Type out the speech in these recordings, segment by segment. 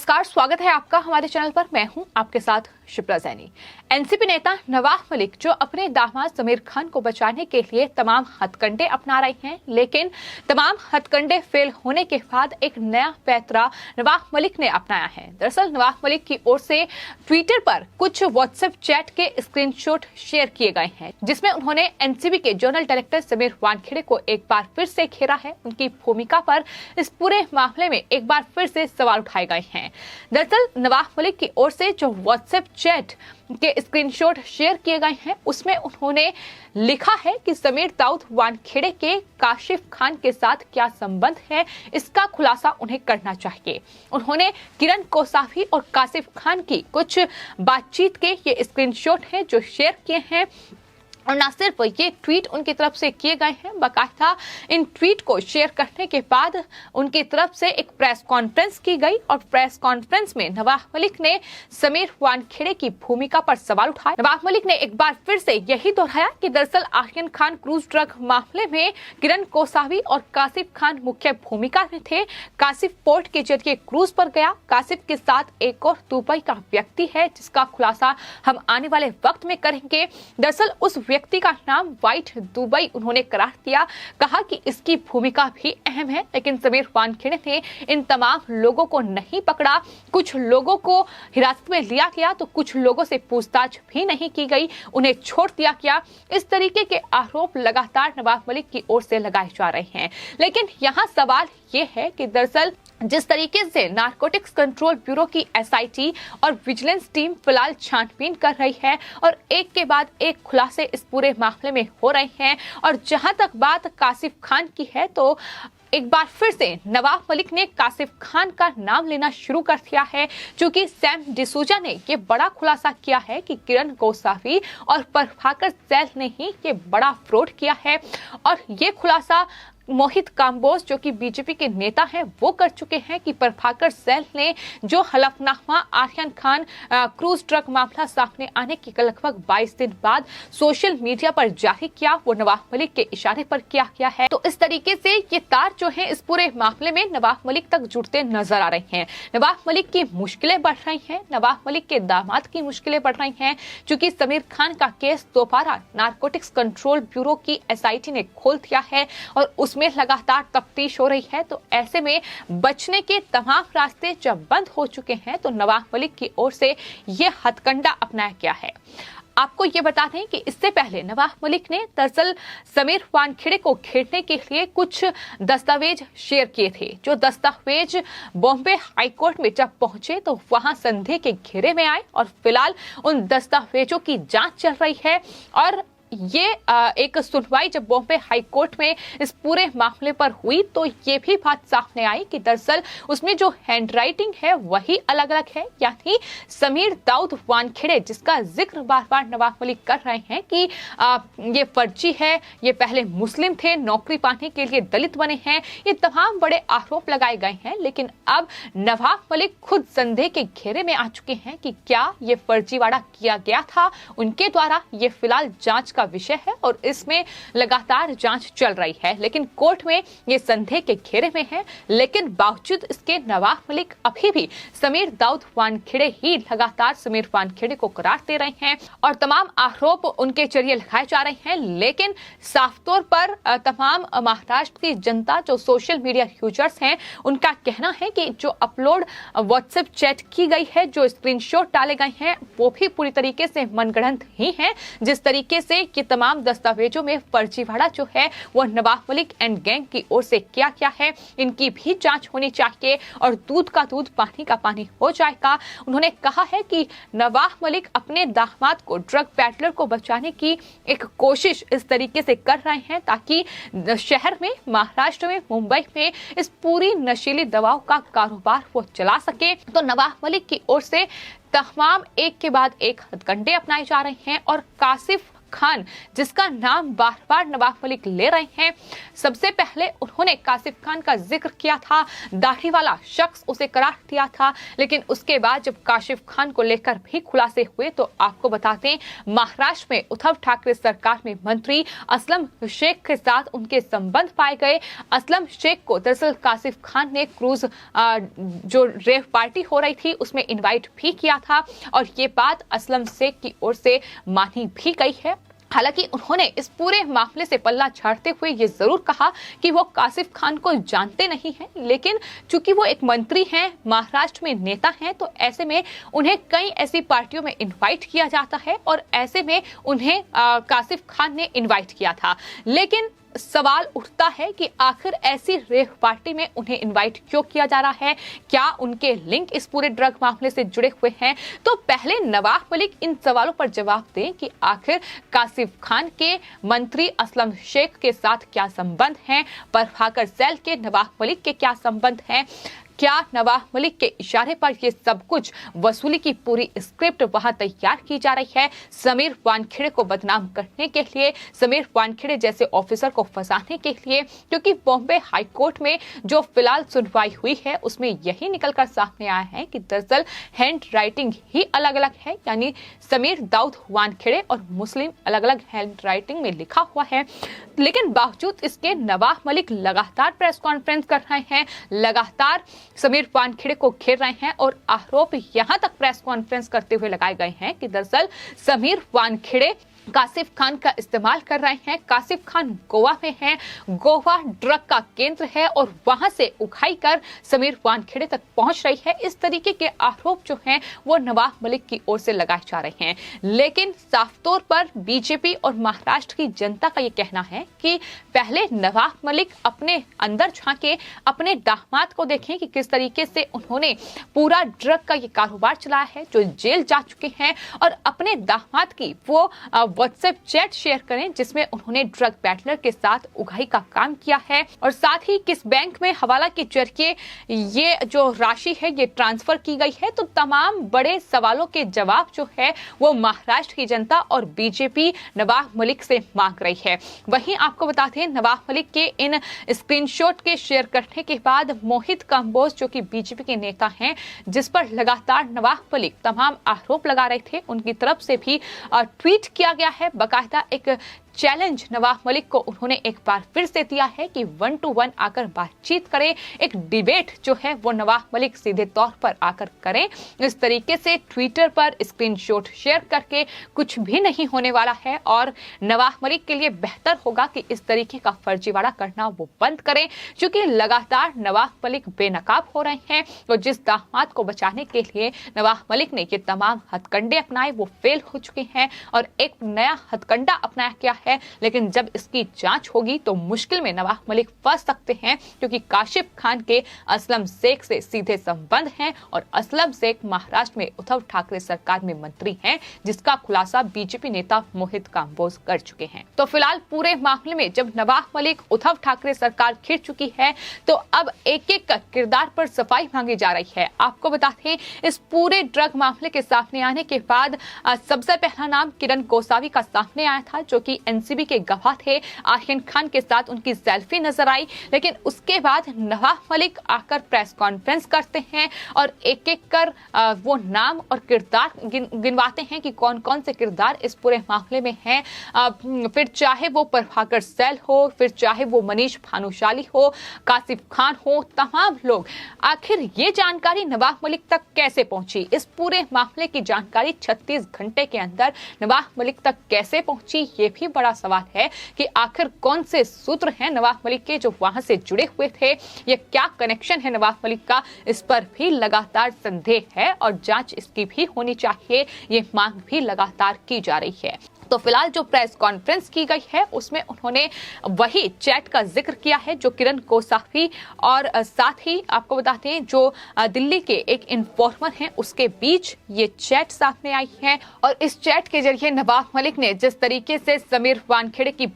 नमस्कार, स्वागत है आपका हमारे चैनल पर। मैं हूं आपके साथ शिप्रा जैनी। एनसीपी नेता नवाब मलिक जो अपने दामाद समीर खान को बचाने के लिए तमाम हथकंडे अपना रहे हैं, लेकिन तमाम हथकंडे फेल होने के बाद एक नया पैंतरा नवाब मलिक ने अपनाया है। दरअसल नवाब मलिक की ओर से ट्विटर पर कुछ व्हाट्सएप चैट के स्क्रीनशॉट शेयर किए गए हैं, जिसमें उन्होंने एनसीपी के जनरल डायरेक्टर समीर वानखेड़े को एक बार फिर से घेरा है। उनकी भूमिका पर इस पूरे मामले में एक बार फिर से सवाल उठाए गए हैं। दरअसल नवाब मलिक की ओर से जो व्हाट्सएप चैट के स्क्रीनशॉट शेयर किए गए हैं, उसमें उन्होंने लिखा है कि समीर दाऊद वानखेड़े के काशिफ खान के साथ क्या संबंध है, इसका खुलासा उन्हें करना चाहिए। उन्होंने किरण कोसावी और काशिफ खान की कुछ बातचीत के ये स्क्रीनशॉट हैं जो शेयर किए हैं, और न सिर्फ ये ट्वीट उनकी तरफ से किए गए हैं, बाकायदा इन ट्वीट को शेयर करने के बाद उनकी तरफ से एक प्रेस कॉन्फ्रेंस की गई और प्रेस कॉन्फ्रेंस में नवाब मलिक ने समीर वानखेड़े की भूमिका पर सवाल उठाए। नवाब मलिक ने एक बार फिर से यही दोहराया कि दरअसल आर्यन खान क्रूज ड्रग मामले में किरण कोसावी और काशिफ खान मुख्य भूमिका में थे। काशिफ पोर्ट के जरिए क्रूज पर गया। काशिफ के साथ एक और दुबई का व्यक्ति है, जिसका खुलासा हम आने वाले वक्त में करेंगे। दरअसल उस व्यक्ति का नाम व्हाइट दुबई उन्होंने करार दिया, कहा कि इसकी भूमिका भी अहम है, लेकिन समीर वानखेड़े ने इन तमाम लोगों को नहीं पकड़ा। कुछ लोगों को हिरासत में लिया गया तो कुछ लोगों से पूछताछ भी नहीं की गई, उन्हें छोड़ दिया गया। इस तरीके के आरोप लगातार नवाब मलिक की ओर से लगाए जा रहे हैं। लेकिन यहाँ सवाल ये है कि दरअसल जिस तरीके से नारकोटिक्स कंट्रोल ब्यूरो की एसआईटी और विजिलेंस टीम फिलहाल छानबीन कर रही है और एक के बाद एक खुलासे इस पूरे मामले में हो रहे हैं, और जहां तक बात काशिफ खान की है तो एक बार फिर से नवाब मलिक ने काशिफ खान का नाम लेना शुरू कर दिया है, क्योंकि सैम डिसूजा ने ये बड़ा खुलासा किया है कि किरण कोसावी और प्रभाकर सैल ने ही ये बड़ा फ्रॉड किया है। और ये खुलासा मोहित काम्बोज जो कि बीजेपी के नेता हैं वो कर चुके हैं कि प्रभाकर सैल ने जो हलफनामा आर्यन खान क्रूज ट्रक मामला सामने आने के लगभग 22 दिन बाद सोशल मीडिया पर जारी किया, वो नवाब मलिक के इशारे पर किया गया है। तो इस तरीके से ये तार जो है इस पूरे मामले में नवाब मलिक तक जुड़ते नजर आ रहे हैं। नवाब मलिक की मुश्किलें बढ़ रही हैं, नवाब मलिक के दामाद की मुश्किलें बढ़ रही हैं, क्योंकि समीर खान का केस दोबारा नारकोटिक्स कंट्रोल ब्यूरो की एसआईटी ने खोल दिया है और में लगातार तफ्तीश हो रही है। तो ऐसे में बचने के तमाम रास्ते जब बंद हो चुके हैं तो नवाब मलिक की ओर से ये हथकंडा अपनाया गया है। आपको ये बता दें कि इससे पहले नवाब मलिक ने दरअसल समीर वानखेड़े को घेरने के लिए कुछ दस्तावेज शेयर किए थे। जो दस्तावेज बॉम्बे हाईकोर्ट में जब पहुंचे तो वहां संदेह के घेरे में आए और फिलहाल उन दस्तावेजों की जांच चल रही है। और ये एक सुनवाई जब बॉम्बे हाई कोर्ट में इस पूरे मामले पर हुई तो ये भी बात सामने आई कि दरअसल उसमें जो हैंडराइटिंग है वही अलग अलग है, यानी समीर दाऊद वानखेड़े जिसका जिक्र बार बार नवाब मलिक कर रहे हैं कि ये फर्जी है, ये पहले मुस्लिम थे, नौकरी पाने के लिए दलित बने हैं, ये तमाम बड़े आरोप लगाए गए हैं। लेकिन अब नवाब मलिक खुद संदेह के घेरे में आ चुके हैं कि क्या ये फर्जीवाड़ा किया गया था उनके द्वारा। ये फिलहाल जांच का विषय है और इसमें लगातार जांच चल रही है, लेकिन कोर्ट में ये संदेह के घेरे में है। लेकिन बावजूद इसके नवाब मलिक अभी भी समीर दाऊद वानखेड़े ही लगातार समीर वानखेड़े को करार दे रहे हैं और तमाम आरोप उनके जरिए लगाए जा रहे हैं। लेकिन साफ तौर पर तमाम महाराष्ट्र की जनता जो सोशल मीडिया यूजर्स हैं उनका कहना है कि जो अपलोड व्हाट्सएप चैट की गई है, जो स्क्रीनशॉट डाले गए हैं, वो भी पूरी तरीके से मनगढ़ंत ही है। जिस तरीके से कि तमाम दस्तावेजों में फर्जीवाड़ा जो है वो नवाब मलिक एंड गैंग की ओर से किया गया है, इनकी भी जांच होनी चाहिए और दूध का दूध पानी का पानी हो जाएगा। उन्होंने कहा है कि नवाब मलिक अपने दामाद को ड्रग पैडलर को बचाने की एक कोशिश इस तरीके से कर रहे हैं ताकि शहर में, महाराष्ट्र में, मुंबई में इस पूरी नशीली दवाओं का कारोबार वो चला सके। तो नवाब मलिक की ओर से तमाम एक के बाद एक हथकंडे अपनाए जा रहे हैं और काशिफ खान, जिसका नाम बार बार नवाब मलिक ले रहे हैं, सबसे पहले उन्होंने काशिफ खान का जिक्र किया था, दाढ़ी वाला शख्स उसे करार दिया था। लेकिन उसके बाद जब काशिफ खान को लेकर भी खुलासे हुए तो आपको बताते हैं, महाराष्ट्र में उद्धव ठाकरे सरकार में मंत्री असलम शेख के साथ उनके संबंध पाए गए। असलम शेख को दरअसल काशिफ खान ने क्रूज जो रेव पार्टी हो रही थी उसमें इनवाइट भी किया था और ये बात असलम शेख की ओर से मानी भी गई है। हालांकि उन्होंने इस पूरे मामले से पल्ला झाड़ते हुए ये जरूर कहा कि वो काशिफ खान को जानते नहीं हैं, लेकिन चूंकि वो एक मंत्री हैं, महाराष्ट्र में नेता हैं, तो ऐसे में उन्हें कई ऐसी पार्टियों में इनवाइट किया जाता है और ऐसे में उन्हें काशिफ खान ने इनवाइट किया था। लेकिन सवाल उठता है कि आखिर ऐसी रेव पार्टी में उन्हें इनवाइट क्यों किया जा रहा है, क्या उनके लिंक इस पूरे ड्रग मामले से जुड़े हुए हैं? तो पहले नवाब मलिक इन सवालों पर जवाब दें कि आखिर काशिफ खान के मंत्री असलम शेख के साथ क्या संबंध हैं, प्रभाकर सैल के नवाब मलिक के क्या संबंध हैं, क्या नवाब मलिक के इशारे पर ये सब कुछ वसूली की पूरी स्क्रिप्ट वहां तैयार की जा रही है समीर वानखेड़े को बदनाम करने के लिए, समीर वानखेड़े जैसे ऑफिसर को फंसाने के लिए? क्योंकि बॉम्बे हाई कोर्ट में जो फिलहाल सुनवाई हुई है उसमें यही निकलकर सामने आया है कि दरअसल हैंड राइटिंग ही अलग अलग है, यानी समीर दाऊद वानखेड़े और मुस्लिम अलग अलग हैंड राइटिंग में लिखा हुआ है। लेकिन बावजूद इसके नवाब मलिक लगातार प्रेस कॉन्फ्रेंस कर रहे हैं, लगातार समीर वानखेड़े को घेर रहे हैं और आरोप यहां तक प्रेस कॉन्फ्रेंस करते हुए लगाए गए हैं कि दरअसल समीर वानखेड़े काशिफ खान का इस्तेमाल कर रहे हैं। काशिफ खान गोवा में है, गोवा ड्रग का केंद्र है और वहां से उखाई कर समीर वानखेड़े तक पहुंच रही है। इस तरीके के आरोप जो हैं वो नवाब मलिक की ओर से लगाए जा रहे हैं। लेकिन साफ तौर पर बीजेपी और महाराष्ट्र की जनता का ये कहना है कि पहले नवाब मलिक अपने अंदर झांके, अपने दामाद को देखें कि किस तरीके से उन्होंने पूरा ड्रग का ये कारोबार चलाया है, जो जेल जा चुके हैं, और अपने दामाद की वो व्हाट्सएप चैट शेयर करें जिसमें उन्होंने ड्रग बैटलर के साथ उगाही का काम किया है और साथ ही किस बैंक में हवाला के जरिए ये जो राशि है ये ट्रांसफर की गई है। तो तमाम बड़े सवालों के जवाब जो है वो महाराष्ट्र की जनता और बीजेपी नवाब मलिक से मांग रही है। वहीं आपको बताते हैं, नवाब मलिक के इन स्क्रीनशॉट के शेयर करने के बाद मोहित कंबोज जो कि बीजेपी के नेता हैं, जिस पर लगातार नवाब मलिक तमाम आरोप लगा रहे थे, उनकी तरफ से भी ट्वीट किया गया है। बाकायदा एक चैलेंज नवाब मलिक को उन्होंने एक बार फिर से दिया है कि 1 to 1 आकर बातचीत करें, एक डिबेट जो है वो नवाब मलिक सीधे तौर पर आकर करें। इस तरीके से ट्विटर पर स्क्रीनशॉट शेयर करके कुछ भी नहीं होने वाला है और नवाब मलिक के लिए बेहतर होगा कि इस तरीके का फर्जीवाड़ा करना वो बंद करें, क्योंकि लगातार नवाब मलिक बेनकाब हो रहे हैं और जिस दामाद को बचाने के लिए नवाब मलिक ने ये तमाम हथकंडे अपनाए वो फेल हो चुके हैं और एक नया हथकंडा अपनाया गया है। लेकिन जब इसकी जांच होगी तो मुश्किल में नवाब मलिक फंस सकते हैं, क्योंकि काशिफ खान के असलम शेख से सीधे संबंध हैं और असलम शेख महाराष्ट्र में उद्धव ठाकरे सरकार में मंत्री हैं, जिसका खुलासा बीजेपी नेता मोहित कंबोज कर चुके हैं। तो फिलहाल पूरे मामले में जब नवाब मलिक उद्धव ठाकरे सरकार घिर चुकी है तो अब एक एक किरदार पर सफाई मांगी जा रही है। आपको बताते हैं, इस पूरे ड्रग मामले के सामने आने के बाद सबसे पहला नाम किरण गोसावी का सामने आया था, जो कि एनसीबी के गवाह थे। आर्यन खान के साथ उनकी सेल्फी नजर आई, लेकिन उसके बाद नवाब मलिक आकर प्रेस कॉन्फ्रेंस करते हैं और एक एक कर वो नाम और किरदार गिनवाते हैं कि कौन कौन से किरदार इस पूरे मामले में हैं। फिर चाहे वो प्रभाकर सैल हो, फिर चाहे वो मनीष भानुशाली हो, काशिफ खान हो, तमाम लोग। आखिर ये जानकारी नवाब मलिक तक कैसे पहुंची? इस पूरे मामले की जानकारी 36 घंटे के अंदर नवाब मलिक तक कैसे पहुंची, ये भी बड़ा सवाल है कि आखिर कौन से सूत्र हैं नवाब मलिक के जो वहां से जुड़े हुए थे, ये क्या कनेक्शन है नवाब मलिक का, इस पर भी लगातार संदेह है और जांच इसकी भी होनी चाहिए, ये मांग भी लगातार की जा रही है। तो फिलहाल जो प्रेस कॉन्फ्रेंस की गई है उसमें उन्होंने वही चैट का जिक्र किया है जो किरण गोसावी और साथ ही आपको बताते हैं जो दिल्ली के एक इन्फॉर्मर हैं उसके बीच ये चैट सामने आई है। और इस चैट के जरिए नवाब मलिक ने जिस तरीके से समीर वानखेड़े की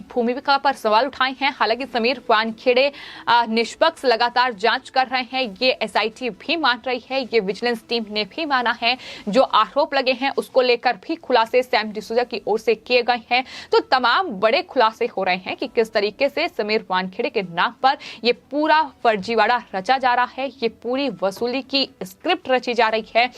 भूमिका पर सवाल उठाए हैं, हालांकि समीर वानखेड़े निष्पक्ष लगातार जांच कर रहे हैं, ये एसआईटी भी मान रही है, ये विजिलेंस टीम ने भी माना है, जो आरोप लगे हैं उसको लेकर भी खुलासे सैम डिसूजा की ओर से किए गए हैं। तो तमाम बड़े खुलासे हो रहे हैं कि किस तरीके से समीर वानखेड़े के नाम पर ये पूरा फर्जीवाड़ा रचा जा रहा है, ये पूरी वसूली की स्क्रिप्ट रची जा रही है।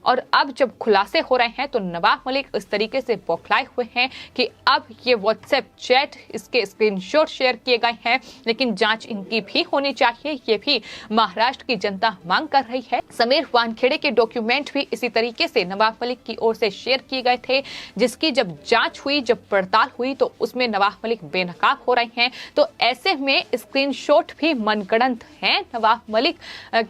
और अब जब खुलासे हो रहे हैं तो नवाब मलिक इस तरीके से बौखलाए हुए हैं कि अब ये व्हाट्सएप चैट, इसके स्क्रीनशॉट शेयर किए गए हैं, लेकिन जांच इनकी भी होनी चाहिए, ये भी महाराष्ट्र की जनता मांग कर रही है। समीर वानखेड़े के डॉक्यूमेंट भी इसी तरीके से नवाब मलिक की ओर से शेयर किए गए थे, जिसकी जब जांच हुई, जब पड़ताल हुई तो उसमें नवाब मलिक बेनकाब हो रहे हैं। तो ऐसे में स्क्रीनशॉट भी मनगढ़ंत हैं नवाब मलिक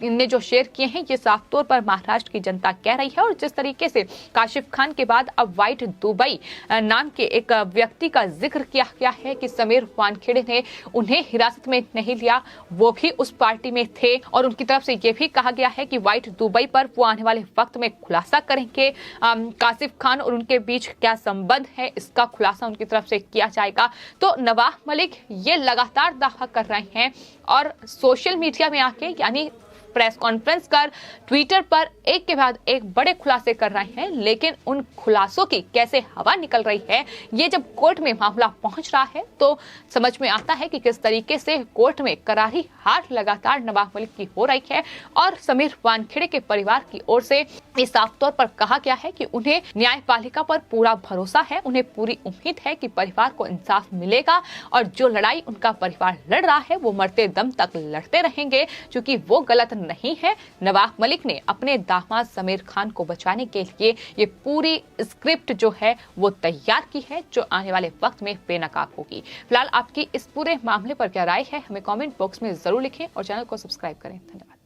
ने जो शेयर किए हैं, ये साफ तौर पर महाराष्ट्र की जनता कह रही है। और जिस तरीके से काशिफ खान के बाद अब व्हाइट दुबई नाम के एक व्यक्ति का जिक्र किया गया है कि समीर वानखेड़े ने उन्हें हिरासत में नहीं लिया, वो भी उस पार्टी में थे। और उनकी तरफ से यह भी कहा गया है कि व्हाइट दुबई पर वो आने वाले वक्त में खुलासा करेंगे। काशिफ खान और उनके बीच क्या संबंध है, इसका खुलासा उनकी तरफ से किया जाएगा। तो नवाब मलिक ये लगातार दावा कर रहे हैं और सोशल मीडिया में आके यानी प्रेस कॉन्फ्रेंस कर ट्विटर पर एक के बाद एक बड़े खुलासे कर रहे हैं। लेकिन उन खुलासों की कैसे हवा निकल रही है, ये जब कोर्ट में मामला पहुंच रहा है तो समझ में आता है कि किस तरीके से कोर्ट में करारी हार लगातार नवाब मलिक की हो रही है। और समीर वानखेड़े के परिवार की ओर से ये साफ तौर पर कहा गया है कि उन्हें न्यायपालिका पर पूरा भरोसा है, उन्हें पूरी उम्मीद है कि परिवार को इंसाफ मिलेगा और जो लड़ाई उनका परिवार लड़ रहा है वो मरते दम तक लड़ते रहेंगे, क्योंकि वो गलत नहीं है। नवाब मलिक ने अपने दामाद समीर खान को बचाने के लिए ये पूरी स्क्रिप्ट जो है वो तैयार की है, जो आने वाले वक्त में बेनकाब होगी। फिलहाल आपकी इस पूरे मामले पर क्या राय है, हमें कमेंट बॉक्स में जरूर लिखें और चैनल को सब्सक्राइब करें। धन्यवाद।